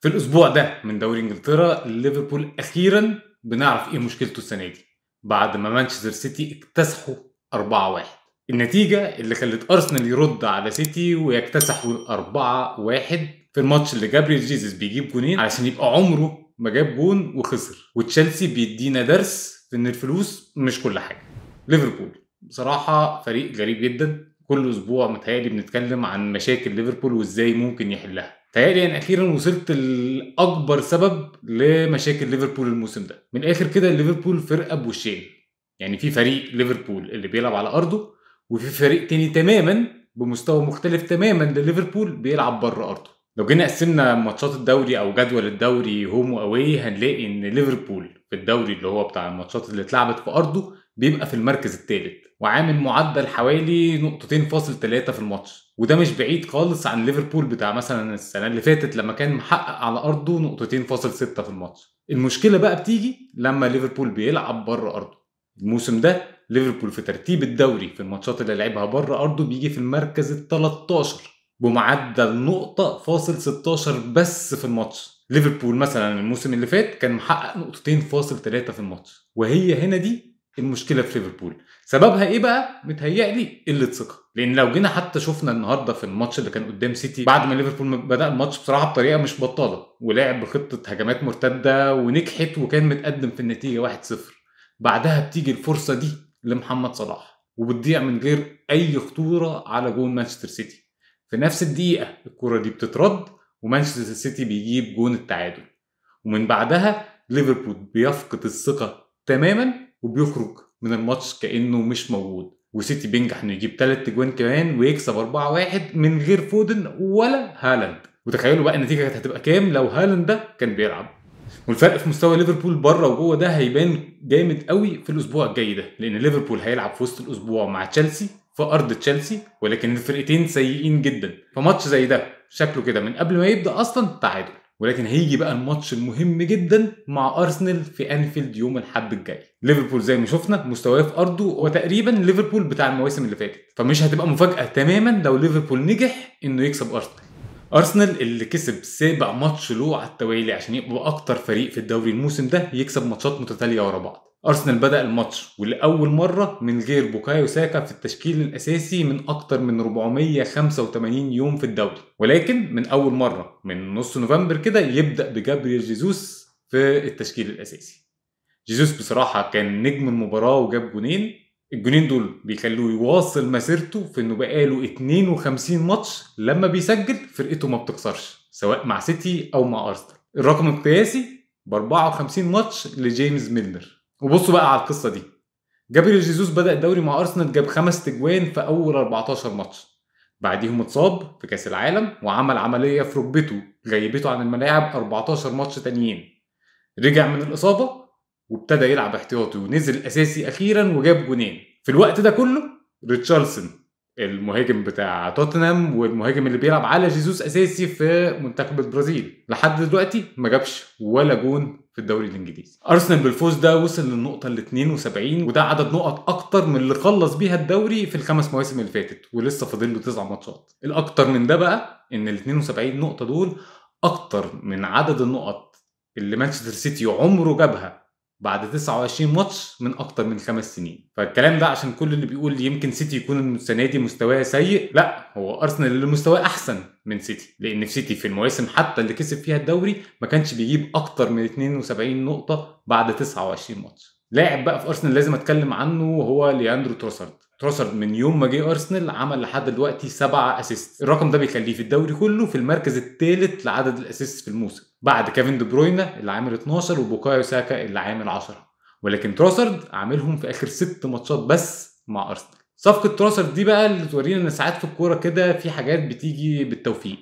في الأسبوع ده من دوري إنجلترا ليفربول أخيرا بنعرف إيه مشكلته السنة دي بعد ما مانشستر سيتي اكتسحوا 4-1. النتيجة اللي خلت أرسنال يرد على سيتي ويكتسحوا 4-1 في الماتش اللي جابريل جيزس بيجيب جونين علشان يبقى عمره ما جاب جون وخسر، وتشيلسي بيدينا درس في إن الفلوس مش كل حاجة. ليفربول بصراحة فريق غريب جدا، كل أسبوع متهيألي بنتكلم عن مشاكل ليفربول وإزاي ممكن يحلها. تهيألي أنا أخيرا وصلت لأكبر سبب لمشاكل ليفربول الموسم ده. من الآخر كده ليفربول فرقة بوشين، يعني في فريق ليفربول اللي بيلعب على أرضه، وفي فريق تاني تماما بمستوى مختلف تماما لليفربول بيلعب بره أرضه. لو جينا قسمنا ماتشات الدوري أو جدول الدوري هوم وأواي هنلاقي إن ليفربول في الدوري اللي هو بتاع الماتشات اللي اتلعبت في أرضه بيبقى في المركز الثالث وعامل معدل حوالي 2.3 في الماتش، وده مش بعيد خالص عن ليفربول بتاع مثلا السنه اللي فاتت لما كان محقق على ارضه 2.6 في الماتش. المشكله بقى بتيجي لما ليفربول بيلعب بره ارضه. الموسم ده ليفربول في ترتيب الدوري في الماتشات اللي لعبها بره ارضه بيجي في المركز ال 13 بمعدل نقطة فاصل 16 بس في الماتش. ليفربول مثلا الموسم اللي فات كان محقق 2.3 في الماتش، وهي هنا دي المشكله في ليفربول. سببها ايه بقى؟ متهيألي قله ثقه، لان لو جينا حتى شفنا النهارده في الماتش اللي كان قدام سيتي بعد ما ليفربول بدأ الماتش بصراحه بطريقه مش بطاله ولعب بخطه هجمات مرتده ونجحت وكان متقدم في النتيجه 1-0. بعدها بتيجي الفرصه دي لمحمد صلاح وبتضيع من غير اي خطوره على جون مانشستر سيتي. في نفس الدقيقه الكره دي بتترد ومانشستر سيتي بيجيب جون التعادل، ومن بعدها ليفربول بيفقد الثقه تماما وبيخرج من الماتش كأنه مش موجود، وسيتي بينجح انه يجيب 3 اجوان كمان ويكسب 4-1 من غير فودن ولا هالاند. وتخيلوا بقى النتيجه كانت هتبقى كام لو هالاند ده كان بيلعب. والفرق في مستوى ليفربول بره وجوه ده هيبان جامد قوي في الاسبوع الجاي ده، لان ليفربول هيلعب في وسط الاسبوع مع تشيلسي في ارض تشيلسي، ولكن الفرقتين سيئين جدا، فماتش زي ده شكله كده من قبل ما يبدا اصلا تعادل. ولكن هيجي بقى الماتش المهم جدا مع ارسنال في انفيلد يوم الاحد الجاي. ليفربول زي ما شفنا مستواه في ارضه وتقريبا ليفربول بتاع المواسم اللي فاتت، فمش هتبقى مفاجاه تماما لو ليفربول نجح انه يكسب ارسنال اللي كسب سابع ماتش له على التوالي عشان يبقى اكتر فريق في الدوري الموسم ده يكسب ماتشات متتاليه ورا بعض. ارسنال بدأ الماتش ولاول مره من غير بوكايو ساكا في التشكيل الاساسي من اكتر من 485 يوم في الدوري، ولكن من اول مره من نص نوفمبر كده يبدأ بجابريل جيسوس في التشكيل الاساسي. جيسوس بصراحه كان نجم المباراه وجاب جونين. الجونين دول بيخلوه يواصل مسيرته في انه بقاله 52 ماتش لما بيسجل فرقته ما بتخسرش سواء مع سيتي او مع ارسنال. الرقم القياسي ب 54 ماتش لجيمس ميلنر. وبصوا بقى على القصه دي، جابريل جيسوس بدأ الدوري مع ارسنال جاب 5 تجوان في اول 14 ماتش، بعديهم اتصاب في كاس العالم وعمل عمليه في ركبته غيبته عن الملاعب 14 ماتش تانيين، رجع من الاصابه وابتدى يلعب احتياطي ونزل اساسي اخيرا وجاب جونين. في الوقت ده كله ريتشارلسون المهاجم بتاع توتنهام والمهاجم اللي بيلعب على جيسوس اساسي في منتخب البرازيل لحد دلوقتي ما جابش ولا جون في الدوري الانجليزي. ارسنال بالفوز ده وصل للنقطه ال 72 وده عدد نقط اكتر من اللي خلص بيها الدوري في الخمس مواسم اللي فاتت، ولسه فاضل له 9 ماتشات. الاكتر من ده بقى ان ال 72 نقطه دول اكتر من عدد النقط اللي مانشستر سيتي عمره جابها بعد 29 ماتش من اكتر من 5 سنين. فالكلام ده عشان كل اللي بيقول يمكن سيتي يكون السنه دي مستواه سيء، لا، هو ارسنال اللي مستواه احسن من سيتي، لان في سيتي في المواسم حتى اللي كسب فيها الدوري ما كانش بيجيب اكتر من 72 نقطه بعد 29 ماتش. لاعب بقى في ارسنال لازم اتكلم عنه هو لياندرو تروسارد من يوم ما جه ارسنال عمل لحد دلوقتي 7 اسيست. الرقم ده بيخليه في الدوري كله في المركز الثالث لعدد الاسيست في الموسم بعد كيفن دي بروينا اللي عامل 12 وبوكايو ساكا اللي عامل 10، ولكن تروسارد عاملهم في اخر 6 ماتشات بس مع ارسنال. صفقه تروسارد دي بقى اللي تورينا ان ساعات في الكوره كده في حاجات بتيجي بالتوفيق.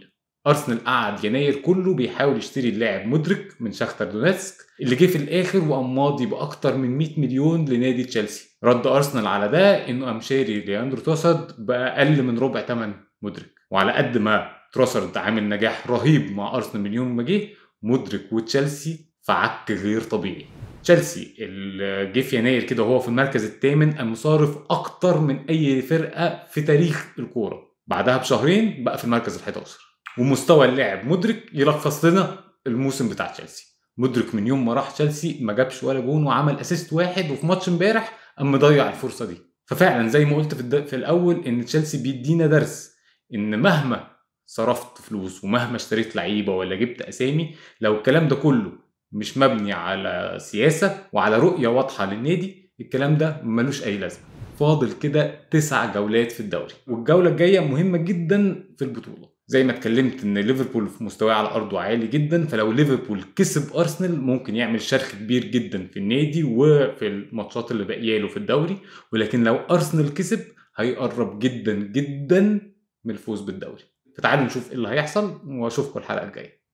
ارسنال قعد يناير كله بيحاول يشتري اللاعب مودريك من شاختر دونيتسك اللي جه في الاخر وقام ماضي باكتر من 100 مليون لنادي تشيلسي. رد ارسنال على ده انه قام شاري لياندرو تروسارد باقل من ربع ثمن مودريك. وعلى قد ما تروسارد عامل نجاح رهيب مع ارسنال من يوم ما جه، مودريك وتشيلسي في عك غير طبيعي. تشيلسي اللي جه في يناير كده وهو في المركز الثامن قام صارف اكتر من اي فرقه في تاريخ الكوره، بعدها بشهرين بقى في المركز ال11. ومستوى اللاعب مدرك يلخص لنا الموسم بتاع تشيلسي. مدرك من يوم ما راح تشيلسي ما جابش ولا جون وعمل اسيست واحد، وفي ماتش امبارح قام مضيع الفرصه دي. ففعلا زي ما قلت في الاول ان تشيلسي بيدينا درس ان مهما صرفت فلوس ومهما اشتريت لعيبه ولا جبت اسامي، لو الكلام ده كله مش مبني على سياسه وعلى رؤيه واضحه للنادي، الكلام ده ملوش اي لازمه. فاضل كده 9 جولات في الدوري، والجوله الجايه مهمه جدا في البطوله. زي ما اتكلمت ان ليفربول في مستواه على ارضه عالي جدا، فلو ليفربول كسب ارسنال ممكن يعمل شرخ كبير جدا في النادي وفي الماتشات اللي باقيه له في الدوري. ولكن لو ارسنال كسب هيقرب جدا جدا من الفوز بالدوري. فتعالوا نشوف ايه اللي هيحصل، واشوفكم الحلقه الجايه.